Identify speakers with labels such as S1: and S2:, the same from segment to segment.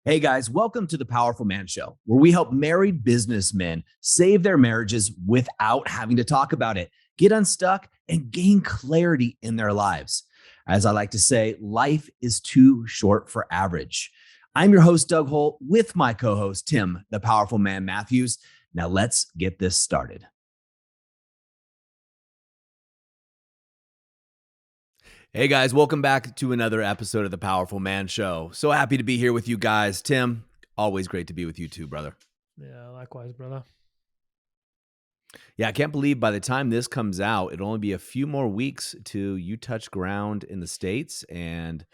S1: Hey guys, welcome to the Powerful Man Show, where we help married businessmen save their marriages without having to talk about it, get unstuck, and gain clarity in their lives. As I like to say, life is too short for average. I'm your host, Doug Holt, with my co host, Tim, the Powerful Man Matthews. Now let's get this started. Hey guys, welcome back to another episode of the Powerful Man Show. So happy to be here with you guys. Tim, always great to be with you too, brother.
S2: Yeah, likewise, brother.
S1: Yeah, I can't believe by the time this comes out, it'll only be a few more weeks to you touch ground in the States and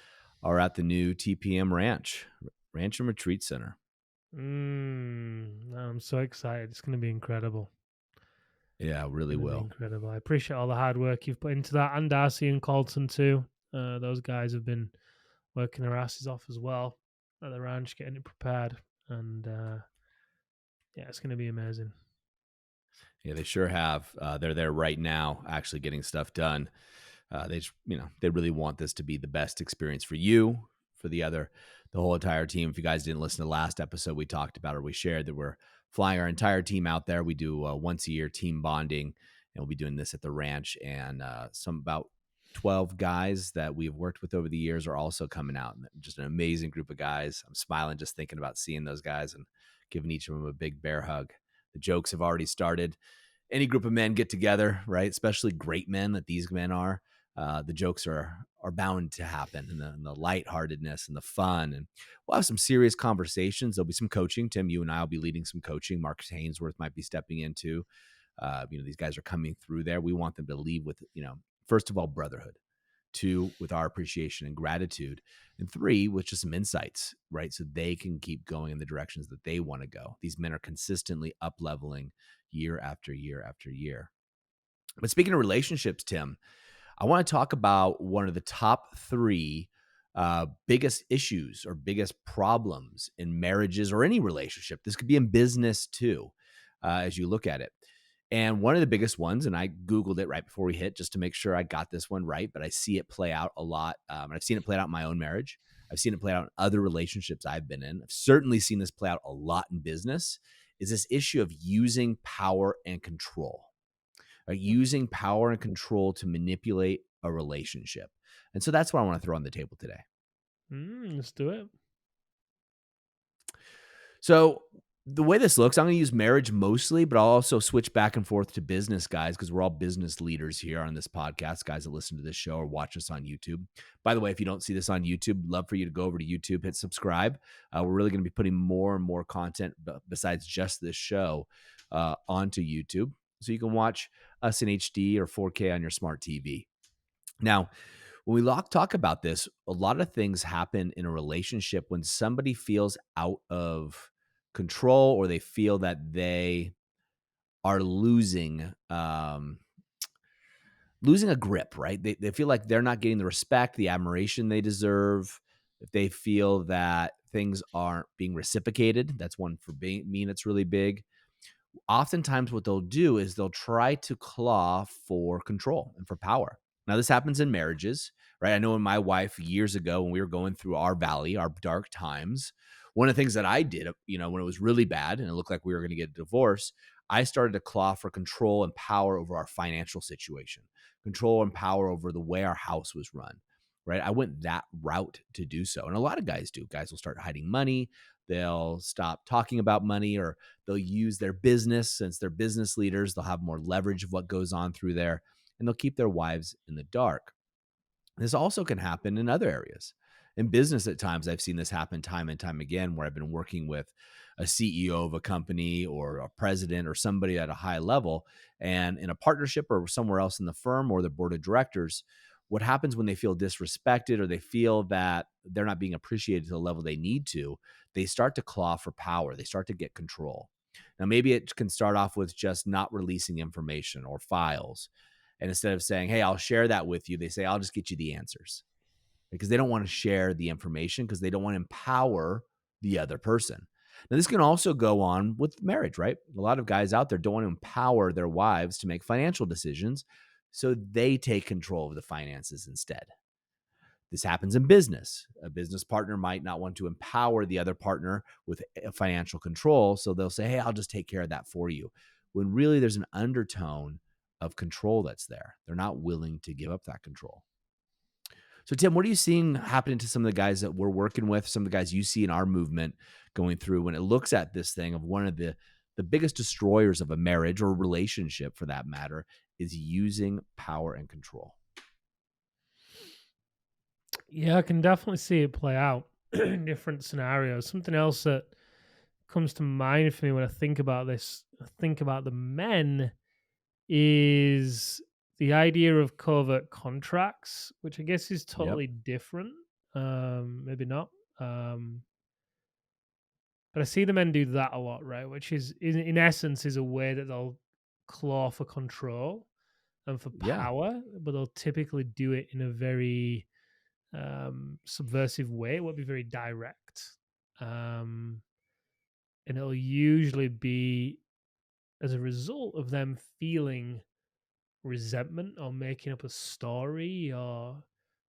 S1: are at the new TPM Ranch and Retreat Center.
S2: I'm so excited. It's going to be incredible.
S1: Yeah, really will.
S2: Incredible. I appreciate all the hard work you've put into that, and Darcy and Colton too. Those guys have been working their asses off as well at the ranch, getting it prepared, and yeah, it's going to be amazing.
S1: Yeah, they sure have. They're there right now, actually getting stuff done. They really want this to be the best experience for you, for the whole entire team. If you guys didn't listen to the last episode, we talked about, or we shared that we're flying our entire team out there. We do once a year team bonding, and we'll be doing this at the ranch. And some about 12 guys that we've worked with over the years are also coming out. Just an amazing group of guys. I'm smiling just thinking about seeing those guys and giving each of them a big bear hug. The jokes have already started. Any group of men get together, right? Especially great men that these men are. The jokes are bound to happen, and the lightheartedness and the fun, and we'll have some serious conversations. There'll be some coaching. Tim, you and I will be leading some coaching. Marcus Hainsworth might be stepping into. These guys are coming through there. We want them to leave with, first of all, brotherhood. 2, with our appreciation and gratitude, and 3, with just some insights, right? So they can keep going in the directions that they want to go. These men are consistently up leveling year after year after year. But speaking of relationships, Tim, I want to talk about one of the top 3 biggest issues or biggest problems in marriages or any relationship. This could be in business too, as you look at it. And one of the biggest ones, and I Googled it right before we hit just to make sure I got this one right, but I see it play out a lot. I've seen it play out in my own marriage. I've seen it play out in other relationships I've been in. I've certainly seen this play out a lot in business, is this issue of using power and control. Using power and control to manipulate a relationship. And so that's what I want to throw on the table today.
S2: Let's do it.
S1: So the way this looks, I'm going to use marriage mostly, but I'll also switch back and forth to business, guys, because we're all business leaders here on this podcast, guys that listen to this show or watch us on YouTube. By the way, if you don't see this on YouTube, love for you to go over to YouTube, hit subscribe. We're really going to be putting more and more content besides just this show onto YouTube, so you can watch us in HD or 4K on your smart TV. Now, when we talk about this, a lot of things happen in a relationship when somebody feels out of control or they feel that they are losing a grip, right? They feel like they're not getting the respect, the admiration they deserve. If they feel that things aren't being reciprocated, that's one for me that's really big. Oftentimes what they'll do is they'll try to claw for control and for power. Now, this happens in marriages, right? I know when my wife years ago, when we were going through our valley, our dark times, one of the things that I did, when it was really bad and it looked like we were going to get a divorce, I started to claw for control and power over our financial situation, control and power over the way our house was run, right? I went that route to do so. And a lot of guys do. Guys will start hiding money. They'll stop talking about money, or they'll use their business. Since they're business leaders, they'll have more leverage of what goes on through there, and they'll keep their wives in the dark. This also can happen in other areas. In business, at times, I've seen this happen time and time again, where I've been working with a CEO of a company or a president or somebody at a high level, and in a partnership or somewhere else in the firm or the board of directors, what happens when they feel disrespected or they feel that they're not being appreciated to the level they need to, they start to claw for power. They start to get control. Now, maybe it can start off with just not releasing information or files. And instead of saying, hey, I'll share that with you, they say, I'll just get you the answers, because they don't want to share the information because they don't want to empower the other person. Now, this can also go on with marriage, right? A lot of guys out there don't want to empower their wives to make financial decisions, so they take control of the finances instead. This happens in business. A business partner might not want to empower the other partner with financial control. So they'll say, hey, I'll just take care of that for you. When really there's an undertone of control that's there. They're not willing to give up that control. So, Tim, what are you seeing happening to some of the guys that we're working with, some of the guys you see in our movement going through when it looks at this thing of one of the biggest destroyers of a marriage or relationship for that matter is using power and control?
S2: Yeah, I can definitely see it play out in different scenarios. Something else that comes to mind for me when I think about this, I think about the men, is the idea of covert contracts, which I guess is
S1: Yep.
S2: totally different. Maybe not. Um, but I see the men do that a lot, right? Which is, in essence, is a way that they'll claw for control and for
S1: Yeah.
S2: power, but they'll typically do it in a very subversive way. It won't be very direct. Um, and it'll usually be as a result of them feeling resentment or making up a story or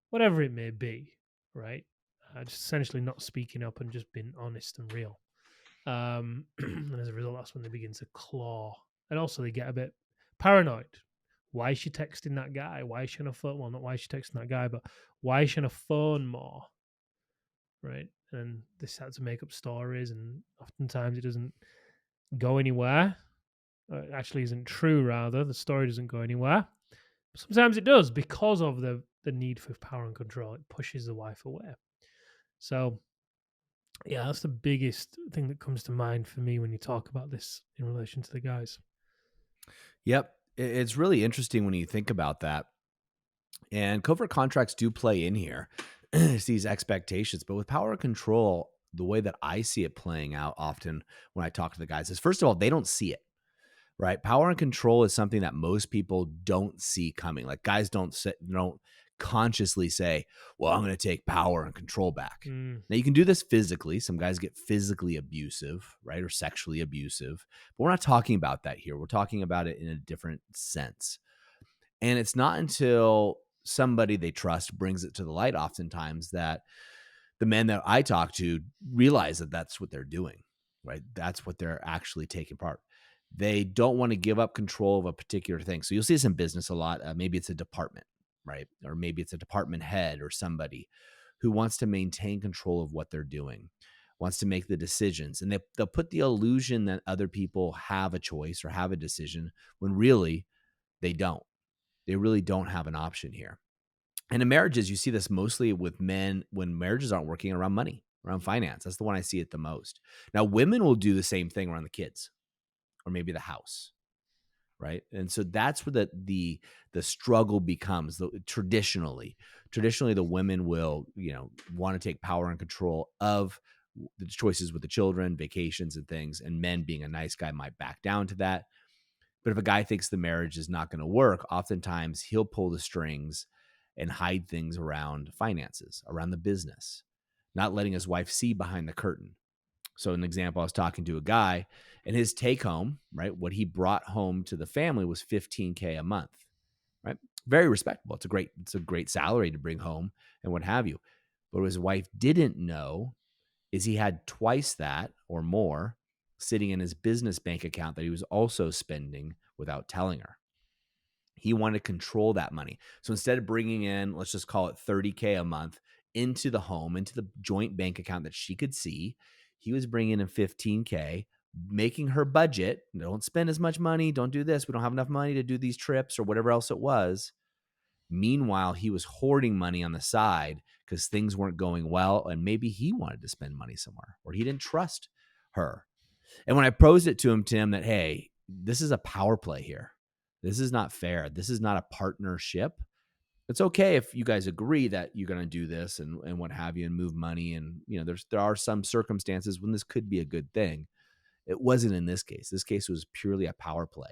S2: whatever it may be, right? Just essentially not speaking up and just being honest and real. And as a result, that's when they begin to claw. And also, they get a bit paranoid. Why is she texting that guy? Why is she on a phone? Well, not why is she texting that guy, but why is she on a phone more? Right? And they start to make up stories, and oftentimes it doesn't go anywhere. It actually isn't true, rather. The story doesn't go anywhere. Sometimes it does because of the need for power and control. It pushes the wife away. So, yeah, that's the biggest thing that comes to mind for me when you talk about this in relation to the guys.
S1: Yep. It's really interesting when you think about that. And covert contracts do play in here. It's these expectations, but with power and control, the way that I see it playing out often when I talk to the guys is first of all, they don't see it. Right? Power and control is something that most people don't see coming. Like guys don't consciously say, "Well, I'm going to take power and control back."
S2: Mm,
S1: Now you can do this physically. Some guys get physically abusive, right? Or sexually abusive. But we're not talking about that here. We're talking about it in a different sense. And it's not until somebody they trust brings it to the light oftentimes that the men that I talk to realize that that's what they're doing, right? That's what they're actually taking part. They don't want to give up control of a particular thing. So you'll see this in business a lot. Maybe it's a department, right? Or maybe it's a department head or somebody who wants to maintain control of what they're doing, wants to make the decisions. And they'll put the illusion that other people have a choice or have a decision when really they don't. They really don't have an option here. And in marriages, you see this mostly with men when marriages aren't working around money, around finance. That's the one I see it the most. Now, women will do the same thing around the kids or maybe the house, right? And so that's where the struggle becomes. Traditionally, the women will want to take power and control of the choices with the children, vacations, and things. And men, being a nice guy, might back down to that. But if a guy thinks the marriage is not going to work, oftentimes he'll pull the strings and hide things around finances, around the business, not letting his wife see behind the curtain. So, an example, I was talking to a guy and his take home, right? What he brought home to the family was 15K a month, right? Very respectable. It's a great salary to bring home and what have you. But what his wife didn't know is he had twice that or more sitting in his business bank account that he was also spending without telling her. He wanted to control that money. So instead of bringing in, let's just call it 30K a month into the home, into the joint bank account that she could see, he was bringing in 15K, making her budget. Don't spend as much money. Don't do this. We don't have enough money to do these trips or whatever else it was. Meanwhile, he was hoarding money on the side because things weren't going well. And maybe he wanted to spend money somewhere or he didn't trust her. And when I posed it to him, Tim, that, hey, this is a power play here. This is not fair. This is not a partnership. It's okay if you guys agree that you're going to do this and what have you and move money. And, there are some circumstances when this could be a good thing. It wasn't in this case. This case was purely a power play.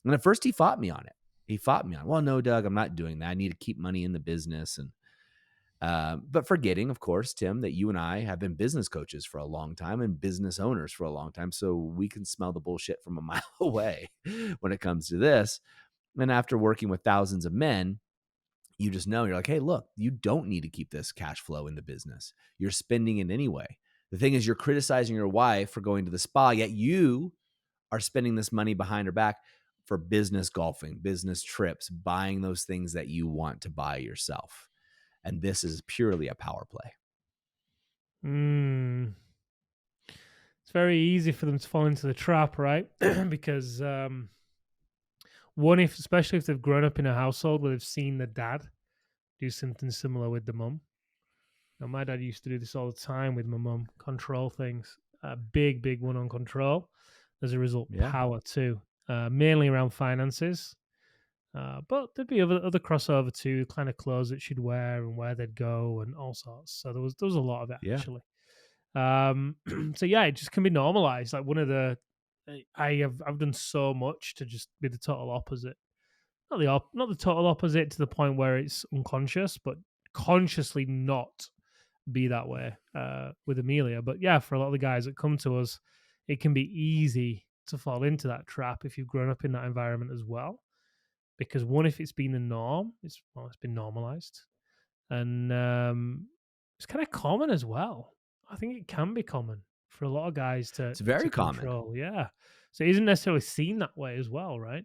S1: And at first he fought me on it. Well, no, Doug, I'm not doing that. I need to keep money in the business. And but forgetting, of course, Tim, that you and I have been business coaches for a long time and business owners for a long time. So we can smell the bullshit from a mile away when it comes to this. And after working with thousands of men, You just know, you're like, hey, look, you don't need to keep this cash flow in the business. You're spending it anyway. The thing is, you're criticizing your wife for going to the spa, yet you are spending this money behind her back for business golfing, business trips, buying those things that you want to buy yourself. And this is purely a power play.
S2: Mm. It's very easy for them to fall into the trap, right? Because one, if especially if they've grown up in a household where they've seen the dad do something similar with the mum. Now, my dad used to do this all the time with my mum, control things. A big one on control. As a result,
S1: Yeah.
S2: power too, mainly around finances. But there'd be other crossover too, kind of clothes that she'd wear and where they'd go and all sorts. So there was a lot of it
S1: Yeah.
S2: actually. So yeah, it just can be normalized. Like one of the I've done so much to just be the total opposite. Not the total opposite to the point where it's unconscious, but consciously not be that way with Amelia. But yeah, for a lot of the guys that come to us, it can be easy to fall into that trap if you've grown up in that environment as well. Because one, if it's been the norm, it's been normalized, and it's kind of common as well. I think it can be common for a lot of guys
S1: It's
S2: to
S1: very common.
S2: control. Yeah, so it isn't necessarily seen that way as well, right?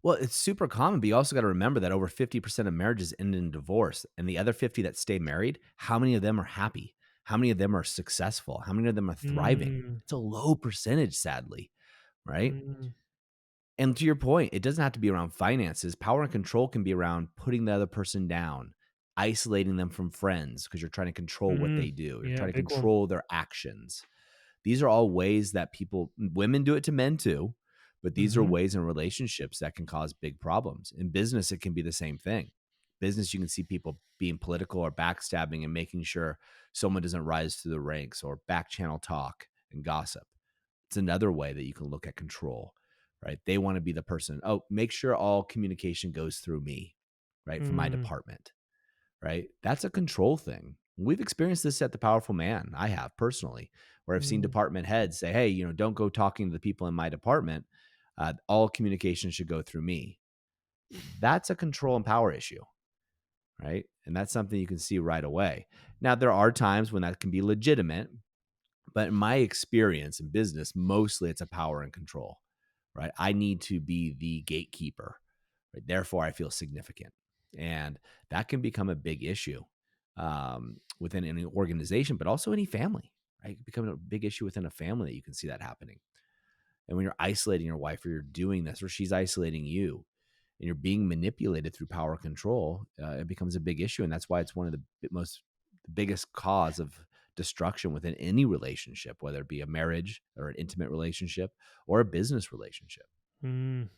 S1: Well, it's super common, but you also got to remember that over 50% of marriages end in divorce. And the other 50 that stay married, how many of them are happy? How many of them are successful? How many of them are thriving?
S2: Mm,
S1: It's a low percentage, sadly, right?
S2: mm,
S1: And to your point, it doesn't have to be around finances. Power and control can be around putting the other person down, isolating them from friends because you're trying to control what they do. You're
S2: yeah,
S1: trying to
S2: big one.
S1: control their actions. These are all ways that women do it to men too, but these are
S2: Hmm.
S1: ways in relationships that can cause big problems. In business, it can be the same thing. Business, you can see people being political or backstabbing and making sure someone doesn't rise through the ranks, or back channel talk and gossip. It's another way that you can look at control, right? They want to be the person, oh, make sure all communication goes through me, right? From my
S2: Mm,
S1: department, right? That's a control thing. We've experienced this at the Powerful Man. I have personally, where I've seen
S2: mm,
S1: department heads say, hey, don't go talking to the people in my department. All communication should go through me. That's a control and power issue, right? And that's something you can see right away. Now, there are times when that can be legitimate, but in my experience in business, mostly it's a power and control, right? I need to be the gatekeeper, right? Therefore, I feel significant. And that can become a big issue within any organization, but also any family, right? It can become a big issue within a family that you can see that happening. And when you're isolating your wife, or you're doing this, or she's isolating you, and you're being manipulated through power control, it becomes a big issue. And that's why it's one of the the biggest cause of destruction within any relationship, whether it be a marriage or an intimate relationship or a business relationship.
S2: mm.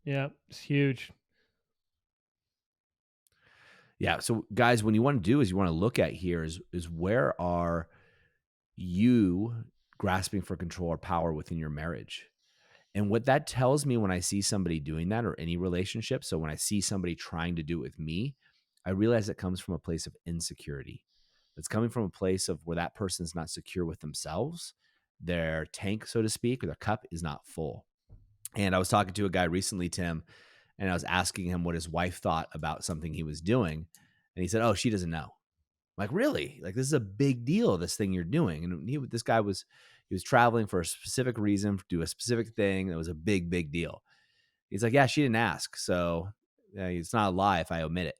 S2: Yeah, it's huge.
S1: Yeah. So, guys, what you want to do is you want to look at here is where are you grasping for control or power within your marriage? And what that tells me when I see somebody doing that, or any relationship, so when I see somebody trying to do it with me, I realize it comes from a place of insecurity. It's coming from a place of where that person's not secure with themselves. Their tank, so to speak, or their cup is not full. And I was talking to a guy recently, Tim, and I was asking him what his wife thought about something he was doing. And he said, oh, she doesn't know. I'm like, really? Like, this is a big deal, this thing you're doing. And this guy he was traveling for a specific reason, to do a specific thing that was a big deal. He's like, yeah, she didn't ask. So it's not a lie if I omit it.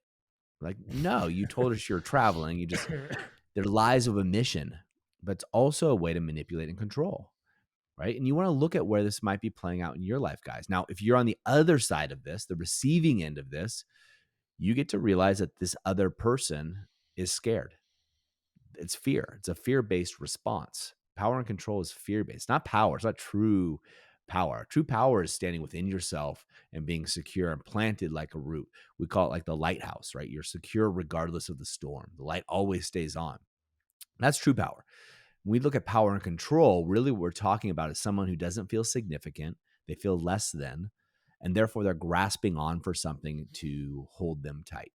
S1: Like, no, you told her you were traveling. They're lies of omission, but it's also a way to manipulate and control. Right. And you want to look at where this might be playing out in your life, guys. Now, if you're on the other side of this, the receiving end of this, you get to realize that this other person is scared. It's fear. It's a fear-based response. Power and control is fear-based, not power. It's not true power. True power is standing within yourself and being secure and planted like a root. We call it like the lighthouse, right? You're secure regardless of the storm. The light always stays on. That's true power. When we look at power and control, really what we're talking about is someone who doesn't feel significant, they feel less than, and therefore they're grasping on for something to hold them tight.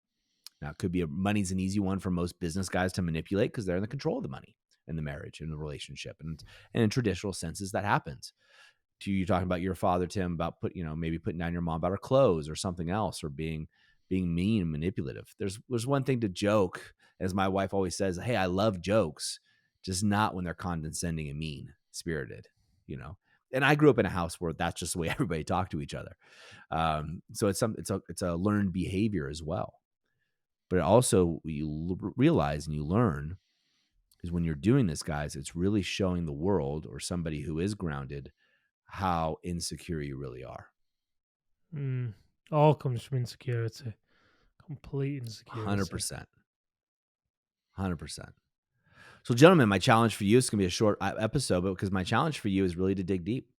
S1: Now, it could be money's an easy one for most business guys to manipulate because they're in the control of the money in the marriage, in the relationship. And in traditional senses, that happens. To you talking about your father, Tim, about maybe putting down your mom about her clothes or something else, or being being mean and manipulative. There's one thing to joke, as my wife always says, hey, I love jokes, just not when they're condescending and mean spirited, you know. And I grew up in a house where that's just the way everybody talked to each other. So it's a learned behavior as well. But also you realize and you learn is when you're doing this, guys, it's really showing the world or somebody who is grounded how insecure you really are.
S2: All comes from insecurity, complete insecurity.
S1: 100%. 100%. So, gentlemen, my challenge for you is going to be a short episode, but because my challenge for you is really to dig deep.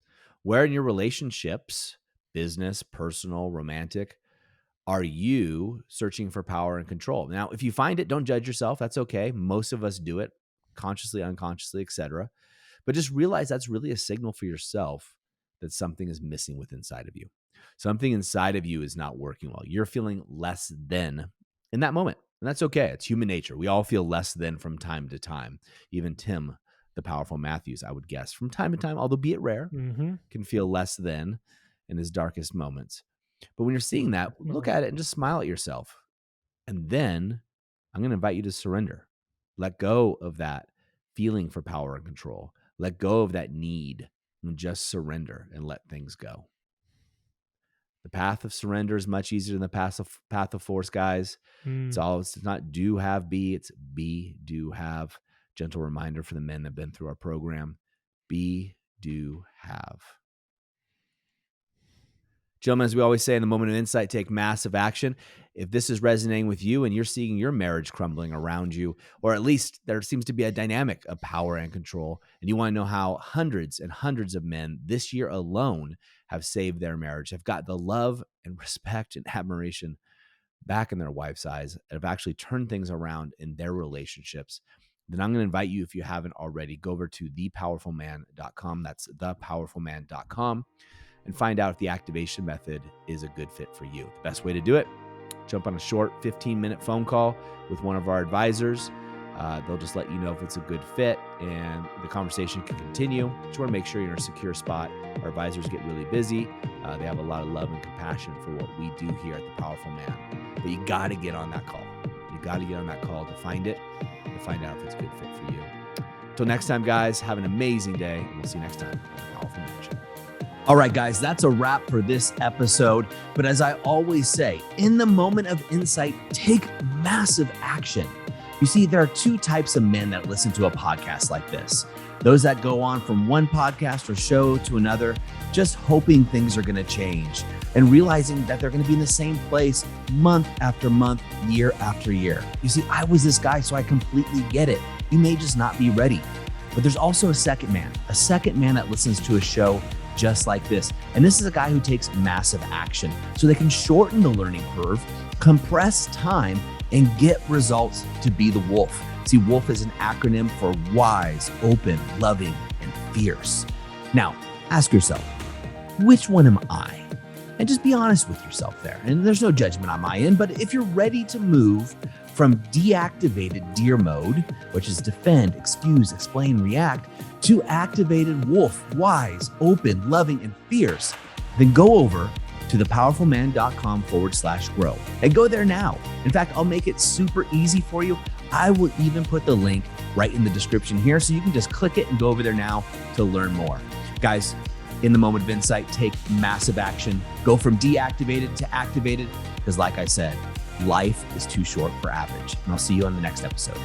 S1: Where in your relationships, business, personal, romantic, are you searching for power and control? Now, if you find it, don't judge yourself. That's okay. Most of us do it consciously, unconsciously, etc. But just realize that's really a signal for yourself that something is missing within inside of you. Something inside of you is not working well. You're feeling less than in that moment. And that's okay. It's human nature. We all feel less than from time to time. Even Tim, the powerful Matthews, I would guess, from time to time, although be it rare, can feel less than in his darkest moments. But when you're seeing that, look at it and just smile at yourself. And then I'm going to invite you to surrender. Let go of that feeling for power and control. Let go of that need and just surrender and let things go. The path of surrender is much easier than the path of force, guys. It's not do, have, be. It's be, do, have. Gentle reminder for the men that have been through our program. Be, do, have. Gentlemen, as we always say, in the moment of insight, take massive action. If this is resonating with you and you're seeing your marriage crumbling around you, or at least there seems to be a dynamic of power and control, and you want to know how hundreds and hundreds of men this year alone have saved their marriage, have got the love and respect and admiration back in their wife's eyes, have actually turned things around in their relationships, then I'm going to invite you, if you haven't already, go over to thepowerfulman.com. That's thepowerfulman.com. and find out if the activation method is a good fit for you. The best way to do it, jump on a short 15-minute phone call with one of our advisors. They'll just let you know if it's a good fit and the conversation can continue. Just want to make sure you're in a secure spot. Our advisors get really busy. They have a lot of love and compassion for what we do here at The Powerful Man. But you got to get on that call. You got to get on that call to find it, to find out if it's a good fit for you. Until next time, guys, have an amazing day, and we'll see you next time on The Powerful Man Show. All right, guys, that's a wrap for this episode. But as I always say, in the moment of insight, take massive action. You see, there are two types of men that listen to a podcast like this. Those that go on from one podcast or show to another, just hoping things are going to change and realizing that they're going to be in the same place month after month, year after year. You see, I was this guy, so I completely get it. You may just not be ready. But there's also a second man that listens to a show just like this. And this is a guy who takes massive action so they can shorten the learning curve, compress time, and get results to be the wolf. See, wolf is an acronym for wise, open, loving, and fierce. Now, ask yourself, which one am I? And just be honest with yourself there. And there's no judgment on my end, but if you're ready to move from deactivated deer mode, which is defend, excuse, explain, react, to activated wolf, wise, open, loving, and fierce, then go over to thepowerfulman.com/grow and go there now. In fact, I'll make it super easy for you. I will even put the link right in the description here so you can just click it and go over there now to learn more. Guys, in the moment of insight, take massive action. Go from deactivated to activated because like I said, life is too short for average. And I'll see you on the next episode.